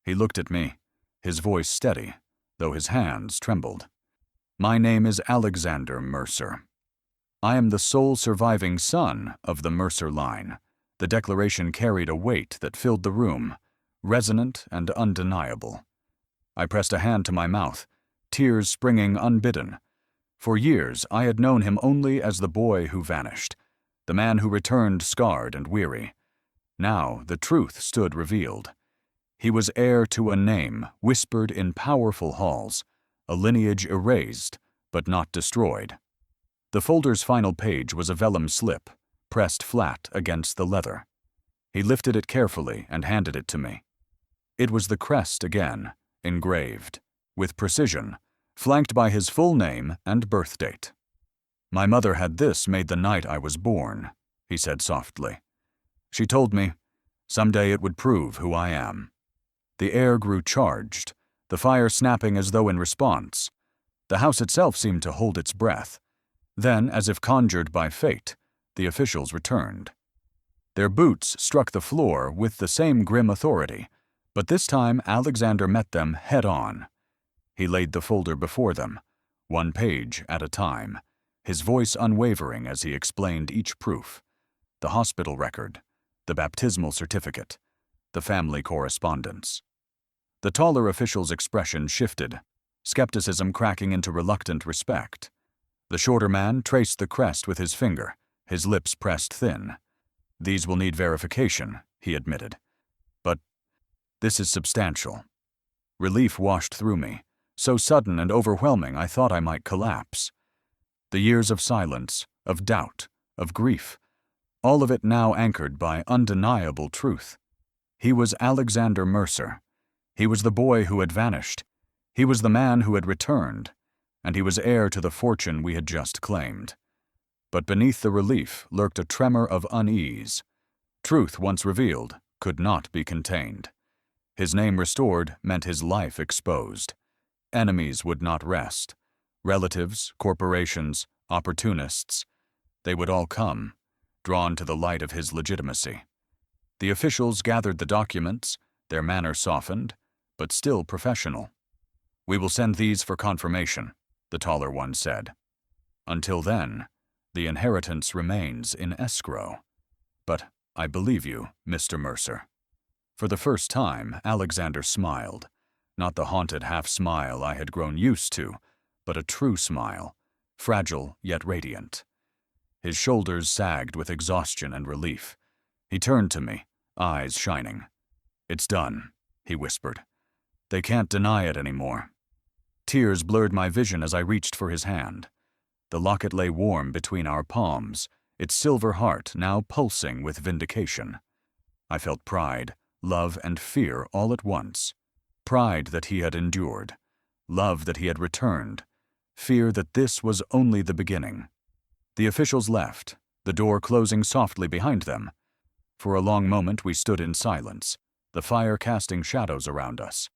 He looked at me, his voice steady, though his hands trembled. "My name is Alexander Mercer. I am the sole surviving son of the Mercer line." The declaration carried a weight that filled the room, resonant and undeniable. I pressed a hand to my mouth, tears springing unbidden. For years I had known him only as the boy who vanished, the man who returned scarred and weary. Now the truth stood revealed. He was heir to a name whispered in powerful halls, a lineage erased but not destroyed. The folder's final page was a vellum slip, pressed flat against the leather. He lifted it carefully and handed it to me. It was the crest again, engraved, with precision, flanked by his full name and birth date. "My mother had this made the night I was born," he said softly. "She told me, someday it would prove who I am." The air grew charged, the fire snapping as though in response. The house itself seemed to hold its breath. Then, as if conjured by fate, the officials returned. Their boots struck the floor with the same grim authority, but this time Alexander met them head-on. He laid the folder before them, one page at a time, his voice unwavering as he explained each proof: the hospital record, the baptismal certificate, the family correspondence. The taller official's expression shifted, skepticism cracking into reluctant respect. The shorter man traced the crest with his finger, his lips pressed thin. "These will need verification," he admitted. "But this is substantial." Relief washed through me, so sudden and overwhelming I thought I might collapse. The years of silence, of doubt, of grief, all of it now anchored by undeniable truth. He was Alexander Mercer. He was the boy who had vanished. He was the man who had returned, and he was heir to the fortune we had just claimed. But beneath the relief lurked a tremor of unease. Truth once revealed could not be contained. His name restored meant his life exposed. Enemies would not rest. Relatives, corporations, opportunists, they would all come, drawn to the light of his legitimacy. The officials gathered the documents, their manner softened, but still professional. "We will send these for confirmation," the taller one said. "Until then, the inheritance remains in escrow. But I believe you, Mr. Mercer." For the first time, Alexander smiled, not the haunted half-smile I had grown used to, but a true smile, fragile yet radiant. His shoulders sagged with exhaustion and relief. He turned to me, eyes shining. "It's done," he whispered. "They can't deny it anymore." Tears blurred my vision as I reached for his hand. The locket lay warm between our palms, its silver heart now pulsing with vindication. I felt pride, love, and fear all at once. Pride that he had endured, love that he had returned, fear that this was only the beginning. The officials left, the door closing softly behind them. For a long moment we stood in silence, the fire casting shadows around us.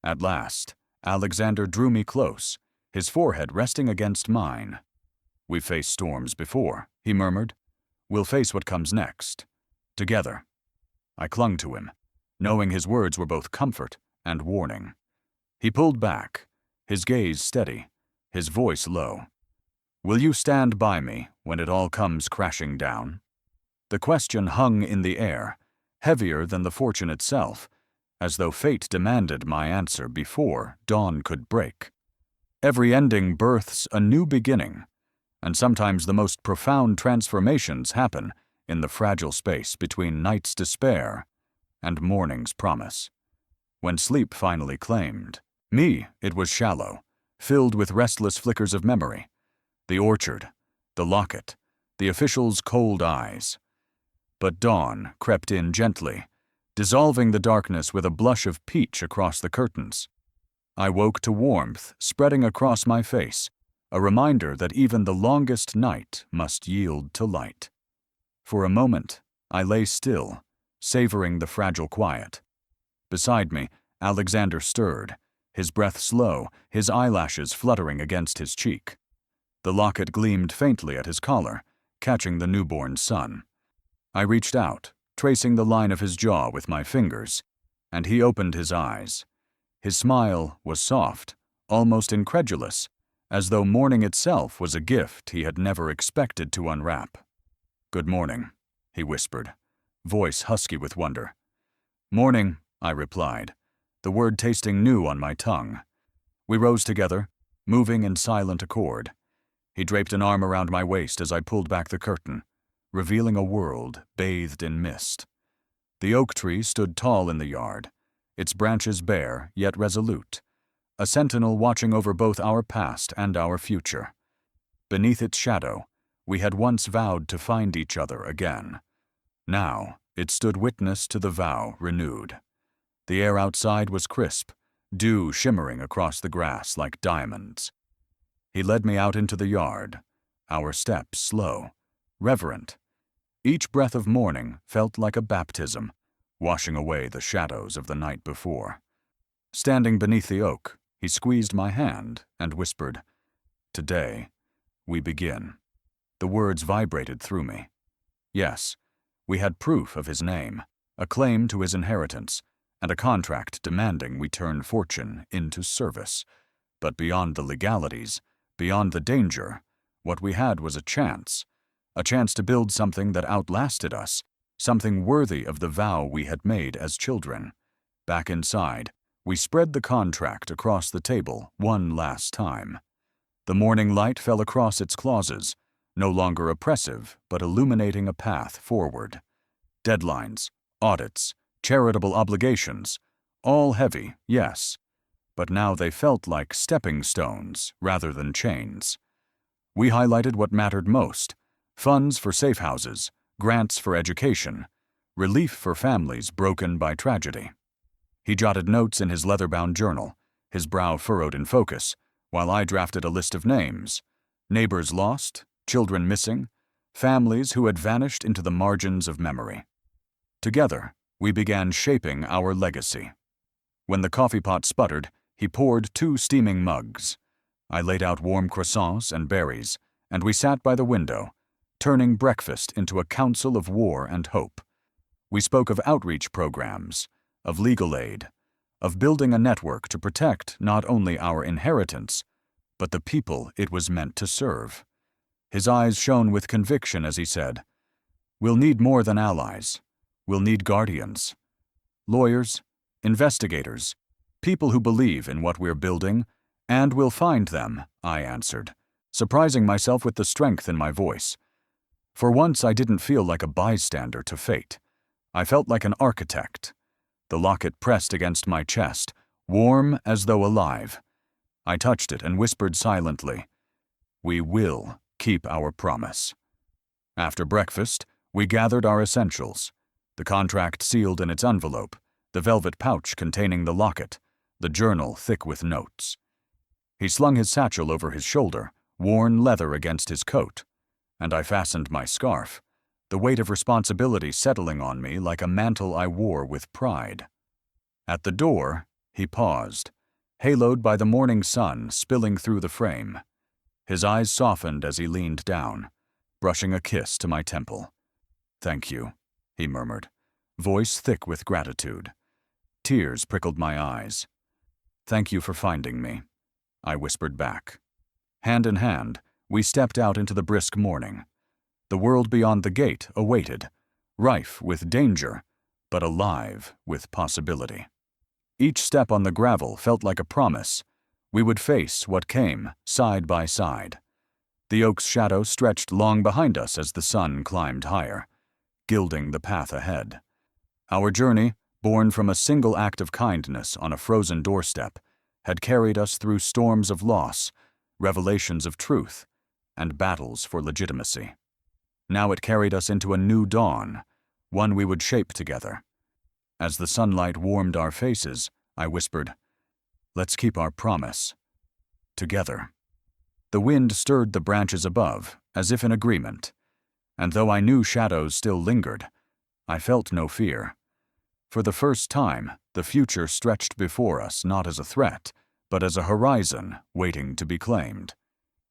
At last, Alexander drew me close, his forehead resting against mine. "We've faced storms before," he murmured. "We'll face what comes next. Together. I clung to him, knowing his words were both comfort and warning. He pulled back, his gaze steady, his voice low. Will you stand by me when it all comes crashing down? The question hung in the air, heavier than the fortune itself, as though fate demanded my answer before dawn could break. Every ending births a new beginning, and sometimes the most profound transformations happen in the fragile space between night's despair and morning's promise. When sleep finally claimed me, it was shallow, filled with restless flickers of memory. The orchard, the locket, the official's cold eyes. But dawn crept in gently, dissolving the darkness with a blush of peach across the curtains. I woke to warmth spreading across my face, a reminder that even the longest night must yield to light. For a moment, I lay still, savoring the fragile quiet. Beside me, Alexander stirred, his breath slow, his eyelashes fluttering against his cheek. The locket gleamed faintly at his collar, catching the newborn sun. I reached out, tracing the line of his jaw with my fingers, and he opened his eyes. His smile was soft, almost incredulous, as though morning itself was a gift he had never expected to unwrap. "Good morning," he whispered, voice husky with wonder. "Morning," I replied, the word tasting new on my tongue. We rose together, moving in silent accord. He draped an arm around my waist as I pulled back the curtain, revealing a world bathed in mist. The oak tree stood tall in the yard, its branches bare yet resolute, a sentinel watching over both our past and our future. Beneath its shadow, we had once vowed to find each other again. Now, it stood witness to the vow renewed. The air outside was crisp, dew shimmering across the grass like diamonds. He led me out into the yard, our steps slow, reverent. Each breath of morning felt like a baptism, washing away the shadows of the night before. Standing beneath the oak, he squeezed my hand and whispered, "Today, we begin." The words vibrated through me. Yes, we had proof of his name, a claim to his inheritance, and a contract demanding we turn fortune into service. But beyond the legalities, beyond the danger, what we had was a chance to build something that outlasted us, something worthy of the vow we had made as children. Back inside, we spread the contract across the table one last time. The morning light fell across its clauses, no longer oppressive, but illuminating a path forward. Deadlines, audits, charitable obligations, all heavy, yes, but now they felt like stepping stones rather than chains. We highlighted what mattered most: funds for safe houses, grants for education, relief for families broken by tragedy. He jotted notes in his leather-bound journal, his brow furrowed in focus, while I drafted a list of names: neighbors lost, children missing, families who had vanished into the margins of memory. Together, we began shaping our legacy. When the coffee pot sputtered, he poured 2 steaming mugs. I laid out warm croissants and berries, and we sat by the window, turning breakfast into a council of war and hope. We spoke of outreach programs, of legal aid, of building a network to protect not only our inheritance, but the people it was meant to serve. His eyes shone with conviction as he said, "We'll need more than allies. We'll need guardians. Lawyers, investigators, people who believe in what we're building, and we'll find them," I answered, surprising myself with the strength in my voice. For once I didn't feel like a bystander to fate. I felt like an architect. The locket pressed against my chest, warm as though alive. I touched it and whispered silently, "We will keep our promise." After breakfast, we gathered our essentials: the contract sealed in its envelope, the velvet pouch containing the locket, the journal thick with notes. He slung his satchel over his shoulder, worn leather against his coat, and I fastened my scarf, the weight of responsibility settling on me like a mantle I wore with pride. At the door, he paused, haloed by the morning sun spilling through the frame. His eyes softened as he leaned down, brushing a kiss to my temple. "Thank you," he murmured, voice thick with gratitude. Tears prickled my eyes. Thank you for finding me, I whispered back. Hand in hand, we stepped out into the brisk morning. The world beyond the gate awaited, rife with danger, but alive with possibility. Each step on the gravel felt like a promise. We would face what came, side by side. The oak's shadow stretched long behind us as the sun climbed higher, gilding the path ahead. Our journey, born from a single act of kindness on a frozen doorstep, had carried us through storms of loss, revelations of truth, and battles for legitimacy. Now it carried us into a new dawn, one we would shape together. As the sunlight warmed our faces, I whispered, "Let's keep our promise. Together." The wind stirred the branches above, as if in agreement, and though I knew shadows still lingered, I felt no fear. For the first time, the future stretched before us not as a threat, but as a horizon waiting to be claimed.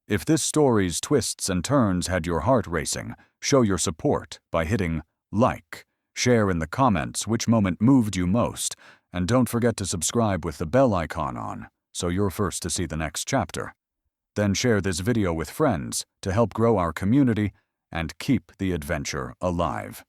If this story's twists and turns had your heart racing, show your support by hitting like, share in the comments which moment moved you most, and don't forget to subscribe with the bell icon on, so you're first to see the next chapter. Then share this video with friends to help grow our community and keep the adventure alive.